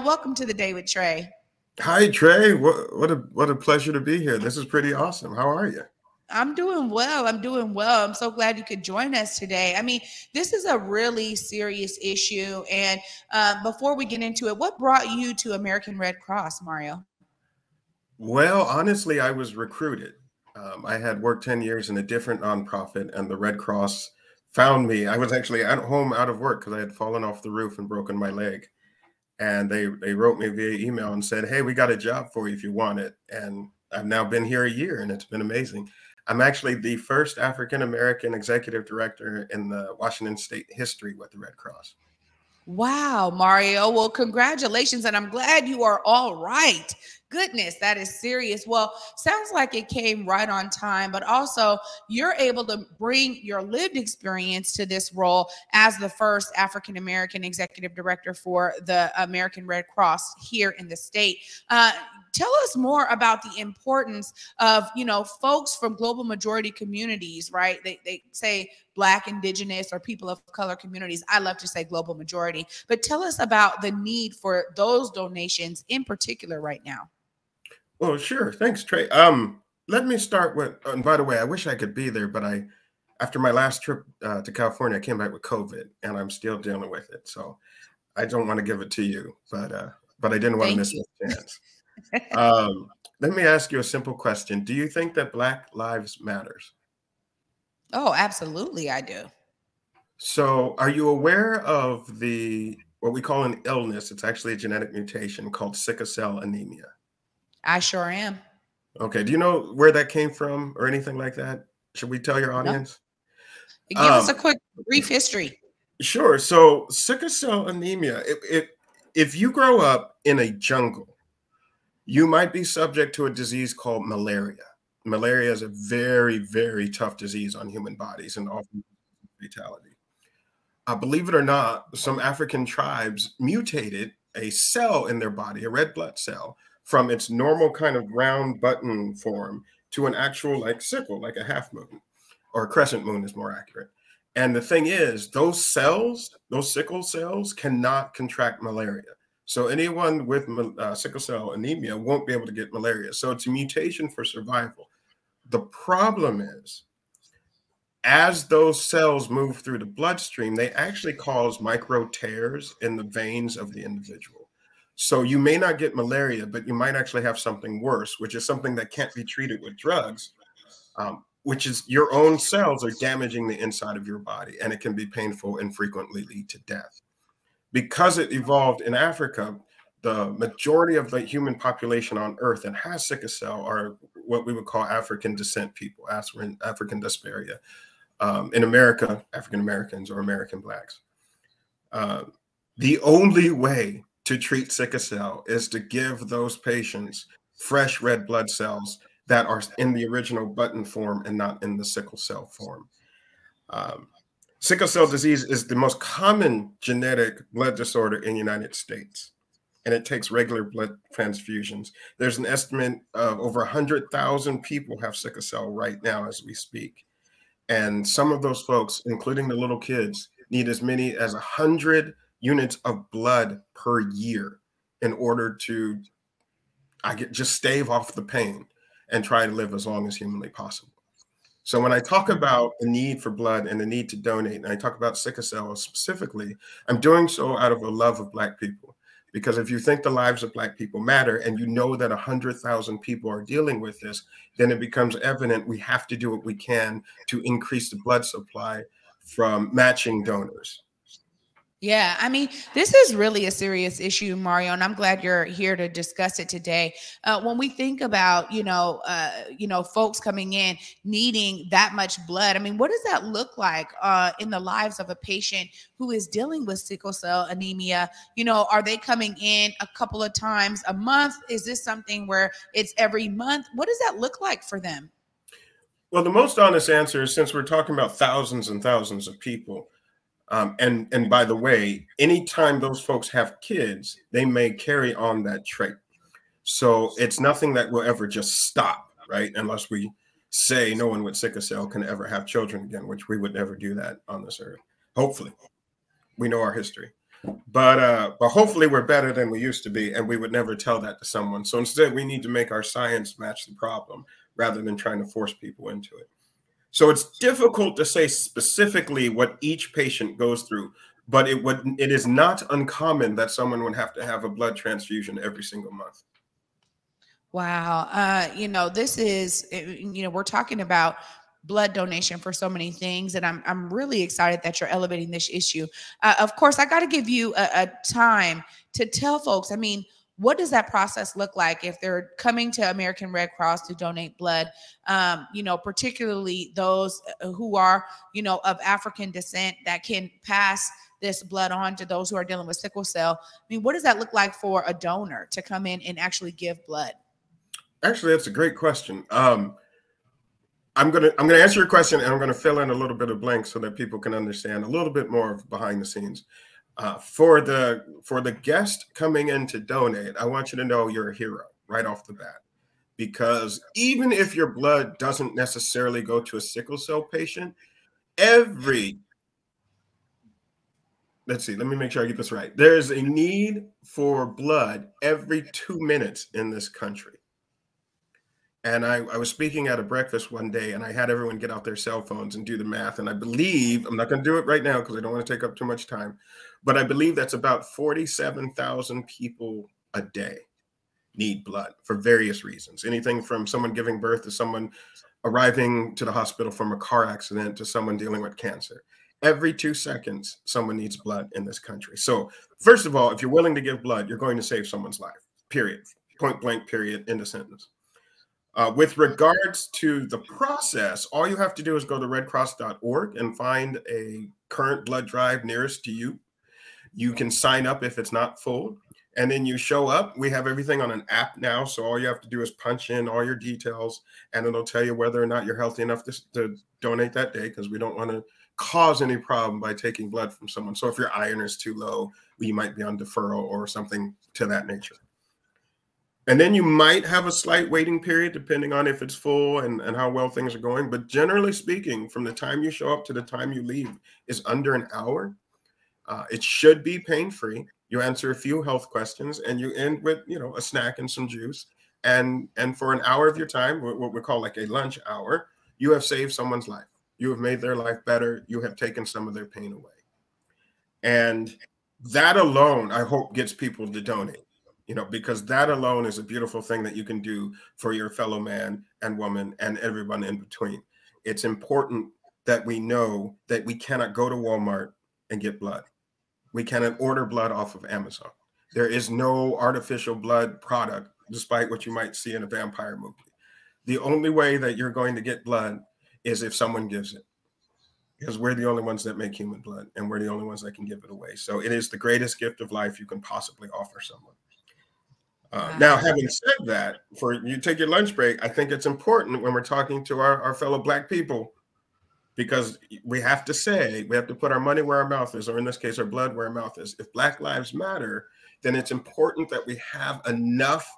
welcome to the Day with Trae. Hi, Trey. What a pleasure to be here. This is pretty awesome. How are you? I'm doing well. I'm doing well. I'm so glad you could join us today. I mean, this is a really serious issue. And before we get into it, what brought you to American Red Cross, Mario? Well, honestly, I was recruited. I had worked 10 years in a different nonprofit, and the Red Cross found me. I was actually at home out of work because I had fallen off the roof and broken my leg. And they wrote me via email and said, "Hey, we got a job for you if you want it." And I've now been here a year, and it's been amazing. I'm actually the first African American executive director in the Washington State history with the Red Cross. Wow, Mario. Well, congratulations. And I'm glad you are all right. Goodness, that is serious. Well, sounds like it came right on time, but also you're able to bring your lived experience to this role as the first African American executive director for the American Red Cross here in the state. Tell us more about the importance of, folks from global majority communities, right? They say Black, Indigenous, or people of color communities. I love to say global majority, but tell us about the need for those donations in particular right now. Well, sure. Thanks, Trey. Let me start with, and by the way, I wish I could be there, but after my last trip to California, I came back with COVID, and I'm still dealing with it. So I don't want to give it to you, but I didn't want to miss the chance. Let me ask you a simple question. Do you think that Black lives matters? Oh, absolutely, I do. So are you aware of what we call an illness? It's actually a genetic mutation called sickle cell anemia. I sure am. Okay. Do you know where that came from or anything like that? Should we tell your audience? No. Give us a quick brief history. Sure. So sickle cell anemia, if you grow up in a jungle, you might be subject to a disease called malaria. Malaria is a very, very tough disease on human bodies and often fatality. Believe it or not, some African tribes mutated a cell in their body, a red blood cell, from its normal kind of round button form to an actual like sickle, like a half moon, or a crescent moon is more accurate. And the thing is, those cells, those sickle cells, cannot contract malaria. So anyone with sickle cell anemia won't be able to get malaria. So it's a mutation for survival. The problem is, as those cells move through the bloodstream, they actually cause micro tears in the veins of the individual. So you may not get malaria, but you might actually have something worse, which is something that can't be treated with drugs, which is your own cells are damaging the inside of your body, and it can be painful and frequently lead to death. Because it evolved in Africa, the majority of the human population on Earth that has sickle cell are what we would call African descent people, African dyspharia. In America, African Americans or American Blacks. The only way to treat sickle cell is to give those patients fresh red blood cells that are in the original button form and not in the sickle cell form. Sickle cell disease is the most common genetic blood disorder in the United States, and it takes regular blood transfusions. There's an estimate of over 100,000 people have sickle cell right now as we speak. And some of those folks, including the little kids, need as many as 100 units of blood per year in order to just stave off the pain and try to live as long as humanly possible. So when I talk about the need for blood and the need to donate, and I talk about sickle cell specifically, I'm doing so out of a love of Black people. Because if you think the lives of Black people matter and you know that 100,000 people are dealing with this, then it becomes evident we have to do what we can to increase the blood supply from matching donors. Yeah, I mean, this is really a serious issue, Mario, and I'm glad you're here to discuss it today. When we think about, folks coming in needing that much blood, I mean, what does that look like in the lives of a patient who is dealing with sickle cell anemia? Are they coming in a couple of times a month? Is this something where it's every month? What does that look like for them? Well, the most honest answer is, since we're talking about thousands and thousands of people, and by the way, anytime those folks have kids, they may carry on that trait. So it's nothing that will ever just stop, right? Unless we say no one with sickle cell can ever have children again, which we would never do that on this earth. Hopefully, we know our history. But hopefully we're better than we used to be, and we would never tell that to someone. So instead, we need to make our science match the problem rather than trying to force people into it. So it's difficult to say specifically what each patient goes through, but it is not uncommon that someone would have to have a blood transfusion every single month. Wow. This is, we're talking about blood donation for so many things, and I'm really excited that you're elevating this issue. Of course, I got to give you a time to tell folks. I mean, what does that process look like if they're coming to American Red Cross to donate blood? Particularly those who are, of African descent that can pass this blood on to those who are dealing with sickle cell. I mean, what does that look like for a donor to come in and actually give blood? Actually, that's a great question. I'm gonna answer your question, and I'm gonna fill in a little bit of blanks so that people can understand a little bit more of behind the scenes. For the guest coming in to donate, I want you to know you're a hero right off the bat, because even if your blood doesn't necessarily go to a sickle cell patient, let's see, let me make sure I get this right. There is a need for blood every 2 minutes in this country. And I was speaking at a breakfast one day, and I had everyone get out their cell phones and do the math. And I believe, I'm not going to do it right now because I don't want to take up too much time, but I believe that's about 47,000 people a day need blood for various reasons. Anything from someone giving birth to someone arriving to the hospital from a car accident to someone dealing with cancer. Every 2 seconds, someone needs blood in this country. So first of all, if you're willing to give blood, you're going to save someone's life, period. Point blank, period, end of sentence. With regards to the process, all you have to do is go to redcross.org and find a current blood drive nearest to you. You can sign up if it's not full, and then you show up. We have everything on an app now, so all you have to do is punch in all your details, and it'll tell you whether or not you're healthy enough to donate that day, because we don't want to cause any problem by taking blood from someone. So if your iron is too low, you might be on deferral or something to that nature. And then you might have a slight waiting period depending on if it's full and how well things are going. But generally speaking, from the time you show up to the time you leave is under an hour. It should be pain-free. You answer a few health questions and you end with, a snack and some juice. And for an hour of your time, what we call like a lunch hour, you have saved someone's life. You have made their life better. You have taken some of their pain away. And that alone, I hope, gets people to donate. Because that alone is a beautiful thing that you can do for your fellow man and woman and everyone in between. It's important that we know that we cannot go to Walmart and get blood. We cannot order blood off of Amazon. There is no artificial blood product, despite what you might see in a vampire movie. The only way that you're going to get blood is if someone gives it, because we're the only ones that make human blood, and we're the only ones that can give it away. So it is the greatest gift of life you can possibly offer someone. Now, having said that, for you take your lunch break, I think it's important when we're talking to our fellow Black people, because we have to put our money where our mouth is, or in this case, our blood where our mouth is. If Black lives matter, then it's important that we have enough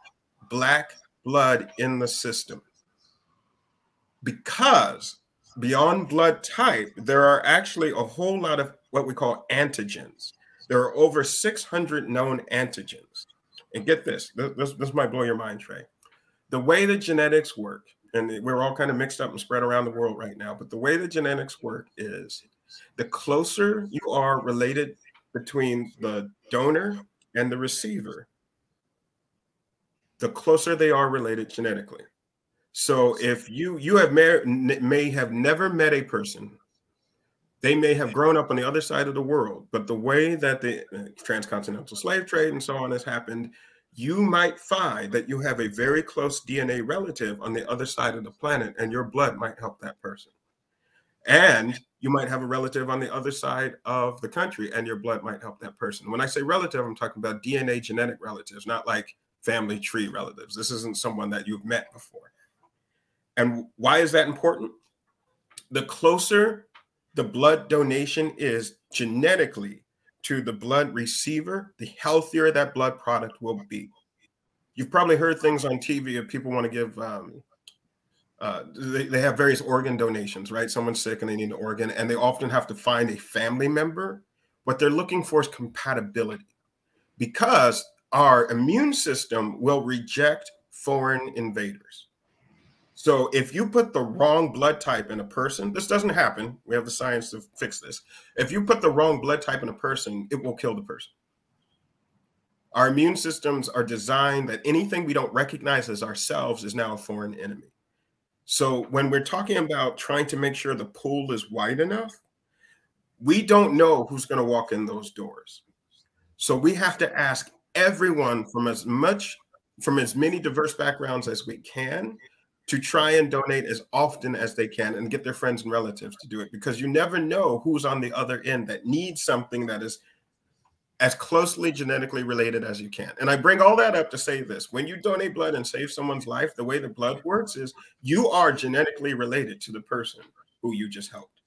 Black blood in the system. Because beyond blood type, there are actually a whole lot of what we call antigens. There are over 600 known antigens. And get this might blow your mind, Trae. The way that genetics work, and we're all kind of mixed up and spread around the world right now, but the way that genetics work is the closer you are related between the donor and the receiver, the closer they are related genetically. So if you may have never met a person, they may have grown up on the other side of the world, but the way that the transcontinental slave trade and so on has happened, you might find that you have a very close DNA relative on the other side of the planet, and your blood might help that person. And you might have a relative on the other side of the country, and your blood might help that person. When I say relative, I'm talking about DNA genetic relatives, not like family tree relatives. This isn't someone that you've met before. And why is that important? The closer the blood donation is genetically to the blood receiver, the healthier that blood product will be. You've probably heard things on TV of people want to give, they have various organ donations, right? Someone's sick and they need an organ, and they often have to find a family member What they're looking for is compatibility, because our immune system will reject foreign invaders. So if you put the wrong blood type in a person, this doesn't happen. We have the science to fix this. If you put the wrong blood type in a person, it will kill the person. Our immune systems are designed that anything we don't recognize as ourselves is now a foreign enemy. So when we're talking about trying to make sure the pool is wide enough, we don't know who's going to walk in those doors. So we have to ask everyone from as many diverse backgrounds as we can to try and donate as often as they can and get their friends and relatives to do it, because you never know who's on the other end that needs something that is as closely genetically related as you can. And I bring all that up to say this: when you donate blood and save someone's life, the way the blood works is you are genetically related to the person who you just helped.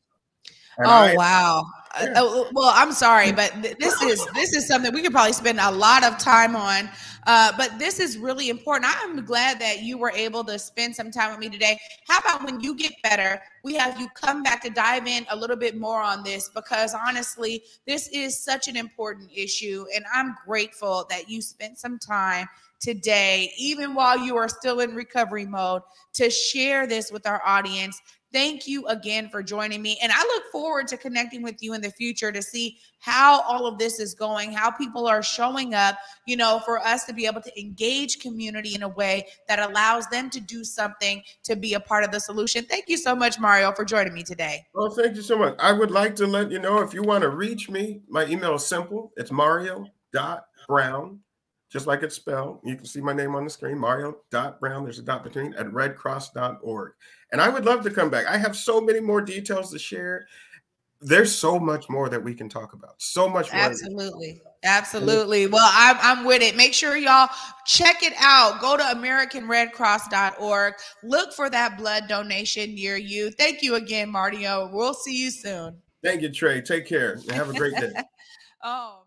And wow. Yeah. Well, I'm sorry, but this is something we could probably spend a lot of time on. But this is really important. I'm glad that you were able to spend some time with me today. How about when you get better, we have you come back to dive in a little bit more on this, because honestly, this is such an important issue. And I'm grateful that you spent some time today, even while you are still in recovery mode, to share this with our audience. Thank you again for joining me. And I look forward to connecting with you in the future to see how all of this is going, how people are showing up, for us to be able to engage community in a way that allows them to do something to be a part of the solution. Thank you so much, Mario, for joining me today. Well, thank you so much. I would like to let you know, if you want to reach me, my email is simple. It's mario.brown, just like it's spelled. You can see my name on the screen, mario.brown. There's a dot between, at redcross.org. And I would love to come back. I have so many more details to share. There's so much more that we can talk about. So much more. Absolutely. Absolutely. Well, I'm with it. Make sure y'all check it out. Go to AmericanRedCross.org. Look for that blood donation near you. Thank you again, Mario. We'll see you soon. Thank you, Trae. Take care and have a great day. Oh.